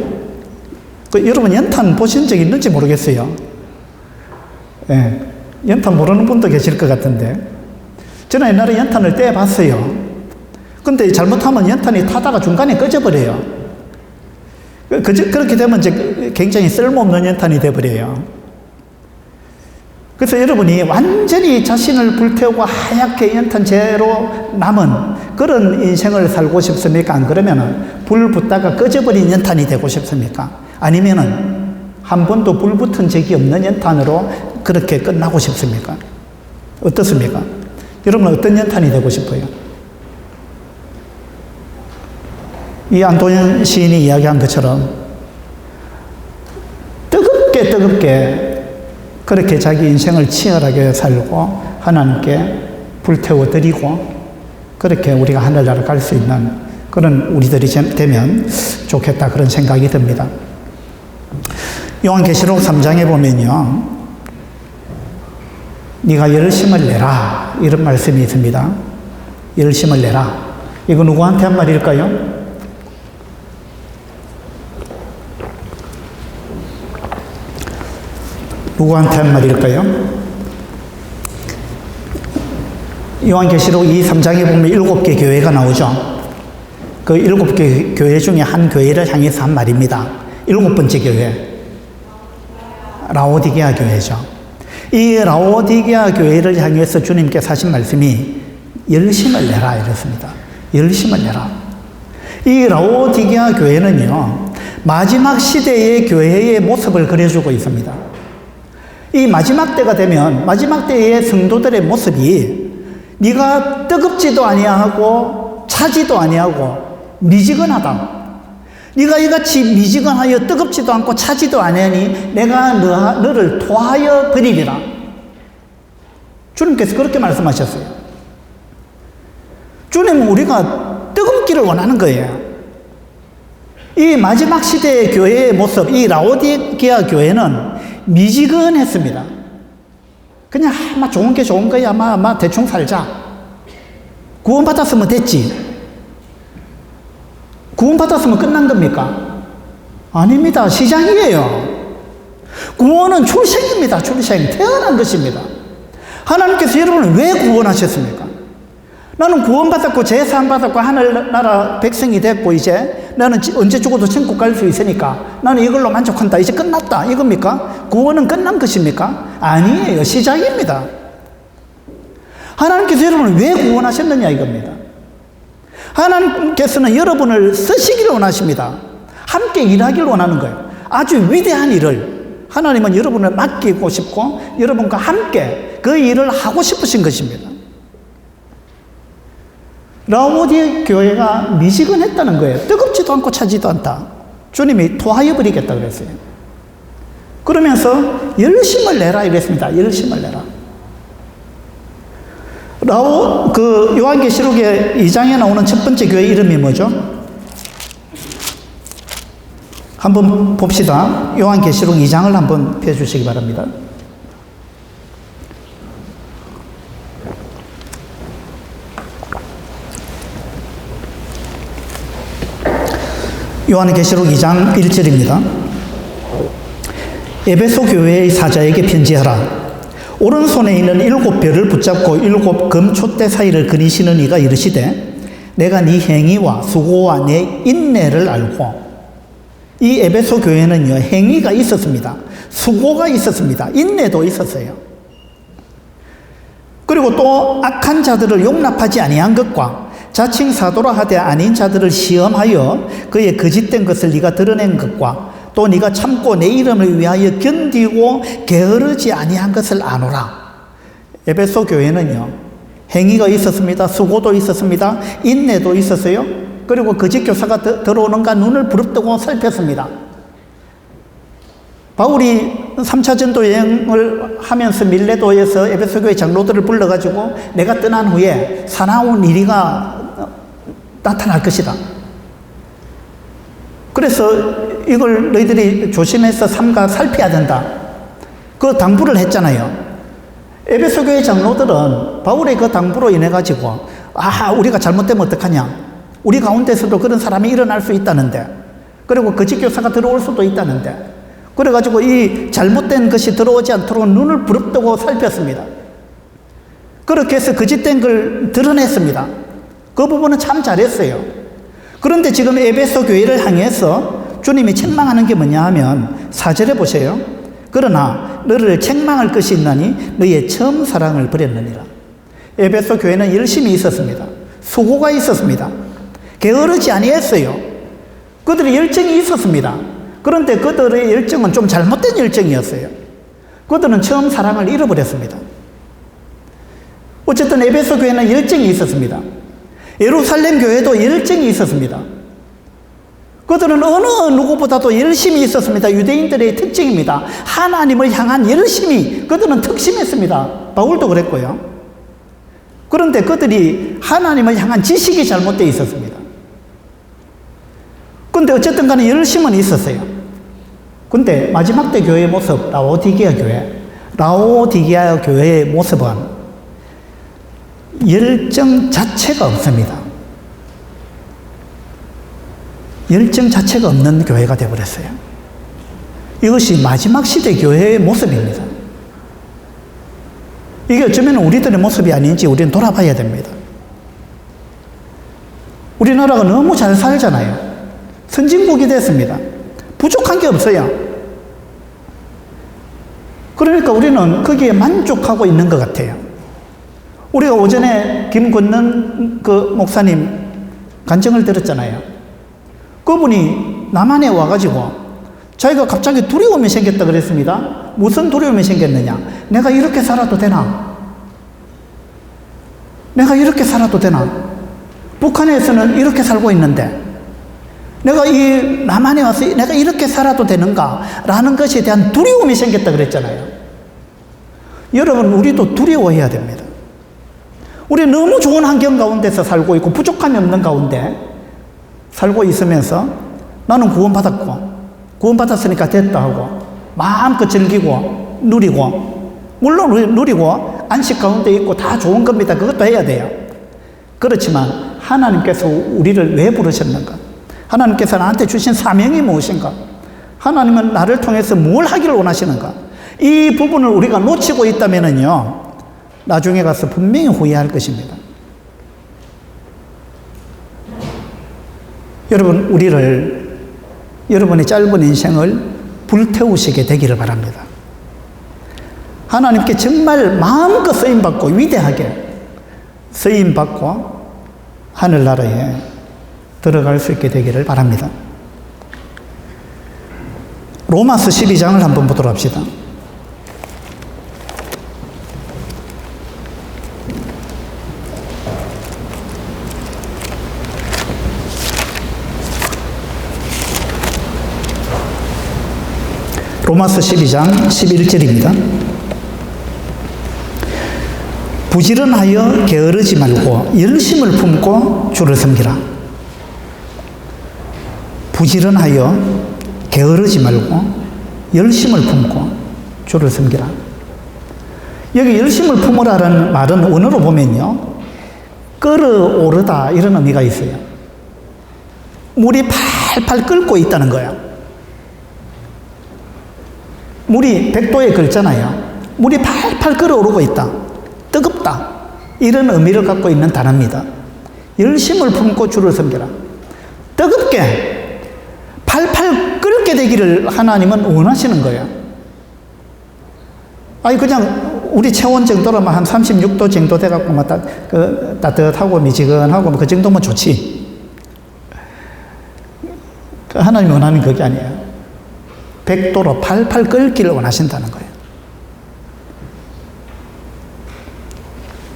여러분 연탄 보신 적 있는지 모르겠어요. 예, 연탄 모르는 분도 계실 것 같은데 저는 옛날에 연탄을 떼봤어요. 근데 잘못하면 연탄이 타다가 중간에 꺼져버려요. 그렇게 되면 이제 굉장히 쓸모없는 연탄이 돼버려요. 그래서 여러분이 완전히 자신을 불태우고 하얗게 연탄재로 남은 그런 인생을 살고 싶습니까? 안 그러면은 불 붙다가 꺼져버린 연탄이 되고 싶습니까? 아니면은 한 번도 불 붙은 적이 없는 연탄으로 그렇게 끝나고 싶습니까? 어떻습니까? 여러분은 어떤 연탄이 되고 싶어요? 이 안도현 시인이 이야기한 것처럼 뜨겁게 그렇게 자기 인생을 치열하게 살고 하나님께 불태워드리고 그렇게 우리가 하늘나라 갈 수 있는 그런 우리들이 되면 좋겠다, 그런 생각이 듭니다. 요한계시록 3장에 보면요, 네가 열심을 내라, 이런 말씀이 있습니다. 열심을 내라. 이거 누구한테 한 말일까요? 누구한테 한 말일까요? 요한계시록 3장에 보면 7개 교회가 나오죠. 그 7개 교회 중에 한 교회를 향해서 한 말입니다. 7번째 교회, 라오디게아 교회죠. 이 라오디게아 교회를 향해서 주님께서 하신 말씀이 열심을 내라, 이렇습니다. 열심을 내라. 이 라오디게아 교회는요, 마지막 시대의 교회의 모습을 그려주고 있습니다. 이 마지막 때가 되면 마지막 때의 성도들의 모습이 네가 뜨겁지도 아니하고 차지도 아니하고 미지근하다. 네가 이같이 미지근하여 뜨겁지도 않고 차지도 아니하니 내가 너를 토하여 버리리라. 주님께서 그렇게 말씀하셨어요. 주님은 우리가 뜨겁기를 원하는 거예요. 이 마지막 시대의 교회의 모습, 이 라오디게아 교회는 미지근했습니다. 그냥 아마 좋은 게 좋은 거야. 아마 대충 살자. 구원받았으면 됐지. 구원받았으면 끝난 겁니까? 아닙니다. 시작이에요. 구원은 출생입니다. 출생. 태어난 것입니다. 하나님께서 여러분을 왜 구원하셨습니까? 나는 구원받았고 제사함 받았고 하늘나라 백성이 됐고 이제 나는 언제 죽어도 천국 갈 수 있으니까 나는 이걸로 만족한다. 이제 끝났다. 이겁니까? 구원은 끝난 것입니까? 아니에요. 시작입니다. 하나님께서 여러분을 왜 구원하셨느냐 이겁니다. 하나님께서는 여러분을 쓰시기를 원하십니다. 함께 일하기를 원하는 거예요. 아주 위대한 일을 하나님은 여러분을 맡기고 싶고 여러분과 함께 그 일을 하고 싶으신 것입니다. 라오디게아 교회가 미지근했다는 거예요. 뜨겁지도 않고 차지도 않다. 주님이 토하여 버리겠다 그랬어요. 그러면서 열심을 내라 이랬습니다. 열심을 내라. 요한계시록의 2장에 나오는 첫 번째 교회 이름이 뭐죠? 한번 봅시다. 요한계시록 2장을 한번 펴주시기 바랍니다. 요한계시록 2장 1절입니다. 에베소 교회의 사자에게 편지하라. 오른손에 있는 7별을 붙잡고 7 금촛대 사이를 거니시는 이가 이르시되 내가 네 행위와 수고와 내 인내를 알고. 이 에베소 교회는요, 행위가 있었습니다. 수고가 있었습니다. 인내도 있었어요. 그리고 또 악한 자들을 용납하지 아니한 것과 자칭 사도라 하되 아닌 자들을 시험하여 그의 거짓된 것을 네가 드러낸 것과 또 네가 참고 내 이름을 위하여 견디고 게으르지 아니한 것을 아노라. 에베소 교회는요, 행위가 있었습니다. 수고도 있었습니다. 인내도 있었어요. 그리고 거짓 교사가 들어오는가 눈을 부릅뜨고 살폈습니다. 바울이 3차 전도 여행을 하면서 밀레도에서 에베소 교회 장로들을 불러가지고 내가 떠난 후에 사나운 일이가 나타날 것이다. 그래서 이걸 너희들이 조심해서 삼가 살펴야 된다. 그 당부를 했잖아요. 에베소 교회 장로들은 바울의 그 당부로 인해 가지고 우리가 잘못되면 어떡하냐. 우리 가운데서도 그런 사람이 일어날 수 있다는데, 그리고 거짓 교사가 들어올 수도 있다는데, 그래가지고 이 잘못된 것이 들어오지 않도록 눈을 부릅뜨고 살폈습니다. 그렇게 해서 거짓된 걸 드러냈습니다. 그 부분은 참 잘했어요. 그런데 지금 에베소 교회를 향해서 주님이 책망하는 게 뭐냐 하면 4절에 보세요. 그러나 너를 책망할 것이 있나니 너의 처음 사랑을 버렸느니라. 에베소 교회는 열심히 있었습니다. 수고가 있었습니다. 게으르지 아니했어요. 그들의 열정이 있었습니다. 그런데 그들의 열정은 좀 잘못된 열정이었어요. 그들은 처음 사랑을 잃어버렸습니다. 어쨌든 에베소 교회는 열정이 있었습니다. 예루살렘 교회도 열정이 있었습니다. 그들은 어느 누구보다도 열심히 있었습니다. 유대인들의 특징입니다. 하나님을 향한 열심이 그들은 특심했습니다. 바울도 그랬고요. 그런데 그들이 하나님을 향한 지식이 잘못되어 있었습니다. 그런데 어쨌든 간에 열심은 있었어요. 근데 마지막 때 교회의 모습, 라오디게아 교회. 라오디게아 교회의 모습은 열정 자체가 없습니다. 열정 자체가 없는 교회가 되어버렸어요. 이것이 마지막 시대 교회의 모습입니다. 이게 어쩌면 우리들의 모습이 아닌지 우리는 돌아봐야 됩니다. 우리나라가 너무 잘 살잖아요. 선진국이 됐습니다. 부족한 게 없어요. 그러니까 우리는 거기에 만족하고 있는 것 같아요. 우리가 오전에 김건능 그 목사님 간증을 들었잖아요. 그분이 남한에 와가지고 자기가 갑자기 두려움이 생겼다 그랬습니다. 무슨 두려움이 생겼느냐? 내가 이렇게 살아도 되나? 내가 이렇게 살아도 되나? 북한에서는 이렇게 살고 있는데 내가 이 남한에 와서 내가 이렇게 살아도 되는가? 라는 것에 대한 두려움이 생겼다 그랬잖아요. 여러분, 우리도 두려워해야 됩니다. 우리 너무 좋은 환경 가운데서 살고 있고 부족함이 없는 가운데 살고 있으면서 나는 구원받았고 구원받았으니까 됐다 하고 마음껏 즐기고 누리고, 물론 누리고 안식 가운데 있고 다 좋은 겁니다. 그것도 해야 돼요. 그렇지만 하나님께서 우리를 왜 부르셨는가? 하나님께서 나한테 주신 사명이 무엇인가? 하나님은 나를 통해서 뭘 하기를 원하시는가? 이 부분을 우리가 놓치고 있다면요, 나중에 가서 분명히 후회할 것입니다. 여러분, 여러분의 짧은 인생을 불태우시게 되기를 바랍니다. 하나님께 정말 마음껏 쓰임받고 위대하게 쓰임받고 하늘나라에 들어갈 수 있게 되기를 바랍니다. 로마서 12장을 한번 보도록 합시다. 로마서 12장 11절입니다. 부지런하여 게으르지 말고 열심을 품고 주를 섬기라. 부지런하여 게으르지 말고 열심을 품고 주를 섬기라. 여기 열심을 품으라는 말은 원어로 보면요, 끌어오르다 이런 의미가 있어요. 물이 팔팔 끓고 있다는 거야. 물이 100도에 끓잖아요. 물이 팔팔 끓어오르고 있다. 뜨겁다. 이런 의미를 갖고 있는 단어입니다. 열심을 품고 주를 섬겨라. 뜨겁게 팔팔 끓게 되기를 하나님은 원하시는 거예요. 아니 그냥 우리 체온 정도로만 한 36도 정도 돼갖고 막 따뜻하고 미지근하고 그 정도면 좋지. 하나님이 원하는 그게 아니에요. 100도로 팔팔 끓기를 원하신다는 거예요.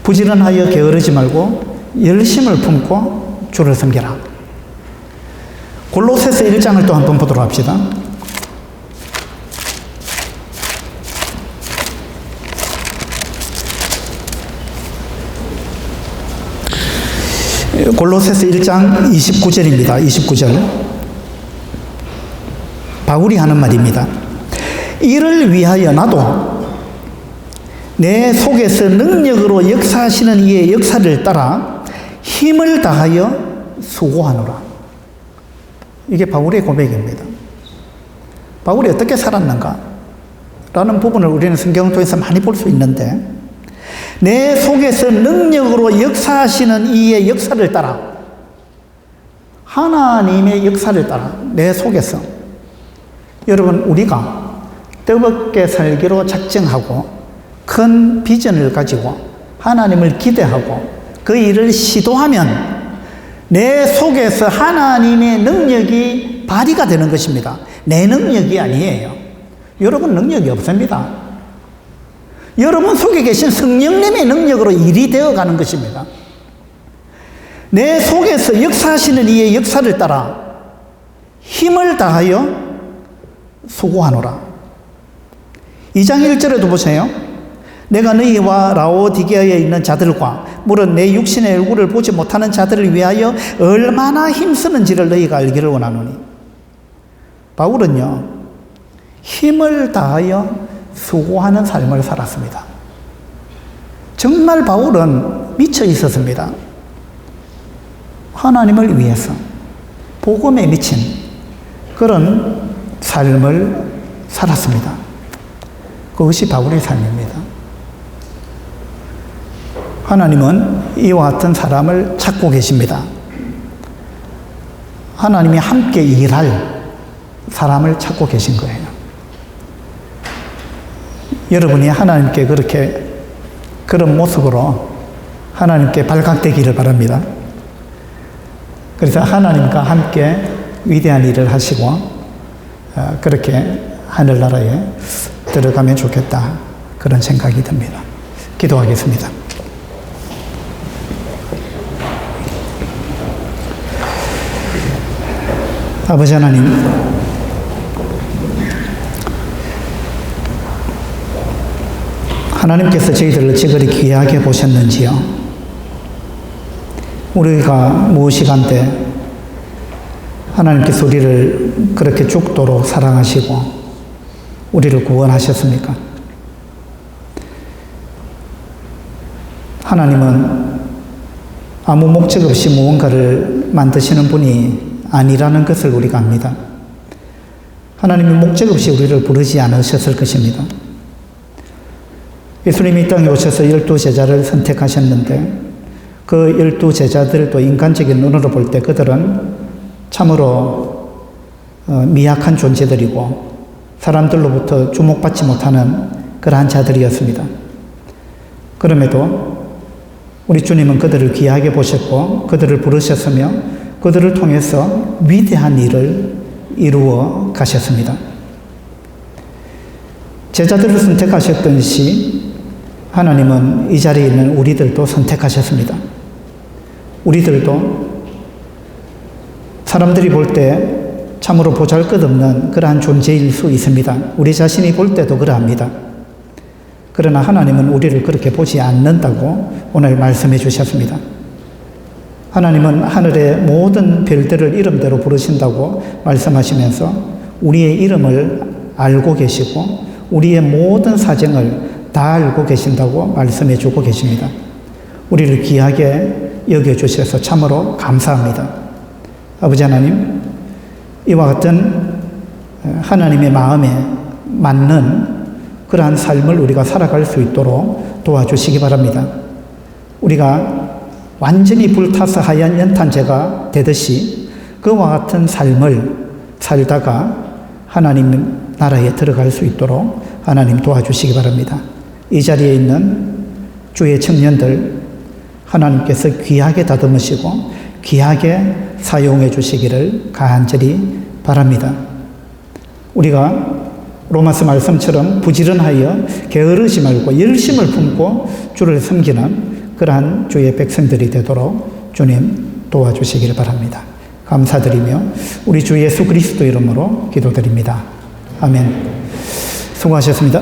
부지런하여 게으르지 말고 열심을 품고 주를 섬겨라. 골로새서 1장을 또 한번 보도록 합시다. 골로새서 1장 29절입니다. 29절. 바울이 하는 말입니다. 이를 위하여 나도 내 속에서 능력으로 역사하시는 이의 역사를 따라 힘을 다하여 수고하노라. 이게 바울의 고백입니다. 바울이 어떻게 살았는가? 라는 부분을 우리는 성경을 통해서 많이 볼 수 있는데, 내 속에서 능력으로 역사하시는 이의 역사를 따라, 하나님의 역사를 따라 내 속에서, 여러분 우리가 뜨겁게 살기로 작정하고 큰 비전을 가지고 하나님을 기대하고 그 일을 시도하면 내 속에서 하나님의 능력이 발휘가 되는 것입니다. 내 능력이 아니에요. 여러분 능력이 없습니다. 여러분 속에 계신 성령님의 능력으로 일이 되어가는 것입니다. 내 속에서 역사하시는 이의 역사를 따라 힘을 다하여 수고하노라. 2장 1절에도 보세요. 내가 너희와 라오디게아에 있는 자들과 물은 내 육신의 얼굴을 보지 못하는 자들을 위하여 얼마나 힘쓰는지를 너희가 알기를 원하노니. 바울은요, 힘을 다하여 수고하는 삶을 살았습니다. 정말 바울은 미쳐 있었습니다. 하나님을 위해서 복음에 미친 그런 삶을 살았습니다. 그것이 바울의 삶입니다. 하나님은 이와 같은 사람을 찾고 계십니다. 하나님이 함께 일할 사람을 찾고 계신 거예요. 여러분이 하나님께 그렇게 그런 모습으로 하나님께 발각되기를 바랍니다. 그래서 하나님과 함께 위대한 일을 하시고 그렇게 하늘나라에 들어가면 좋겠다, 그런 생각이 듭니다. 기도하겠습니다. 아버지 하나님, 하나님께서 저희들을 어찌 귀하게 보셨는지요. 우리가 무엇이간데 하나님께서 우리를 그렇게 죽도록 사랑하시고 우리를 구원하셨습니까? 하나님은 아무 목적 없이 무언가를 만드시는 분이 아니라는 것을 우리가 압니다. 하나님이 목적 없이 우리를 부르지 않으셨을 것입니다. 예수님이 이 땅에 오셔서 12제자를 선택하셨는데 그 12제자들도 인간적인 눈으로 볼 때 그들은 참으로 미약한 존재들이고 사람들로부터 주목받지 못하는 그러한 자들이었습니다. 그럼에도 우리 주님은 그들을 귀하게 보셨고 그들을 부르셨으며 그들을 통해서 위대한 일을 이루어 가셨습니다. 제자들을 선택하셨듯이 하나님은 이 자리에 있는 우리들도 선택하셨습니다. 우리들도 사람들이 볼 때 참으로 보잘것없는 그러한 존재일 수 있습니다. 우리 자신이 볼 때도 그러합니다. 그러나 하나님은 우리를 그렇게 보지 않는다고 오늘 말씀해 주셨습니다. 하나님은 하늘의 모든 별들을 이름대로 부르신다고 말씀하시면서 우리의 이름을 알고 계시고 우리의 모든 사정을 다 알고 계신다고 말씀해 주고 계십니다. 우리를 귀하게 여겨주셔서 참으로 감사합니다. 아버지 하나님, 이와 같은 하나님의 마음에 맞는 그러한 삶을 우리가 살아갈 수 있도록 도와주시기 바랍니다. 우리가 완전히 불타서 하얀 연탄재가 되듯이 그와 같은 삶을 살다가 하나님 나라에 들어갈 수 있도록 하나님 도와주시기 바랍니다. 이 자리에 있는 주의 청년들 하나님께서 귀하게 다듬으시고 귀하게 사용해 주시기를 간절히 바랍니다. 우리가 로마서 말씀처럼 부지런하여 게으르지 말고 열심을 품고 주를 섬기는 그러한 주의 백성들이 되도록 주님 도와주시기를 바랍니다. 감사드리며 우리 주 예수 그리스도 이름으로 기도드립니다. 아멘. 수고하셨습니다.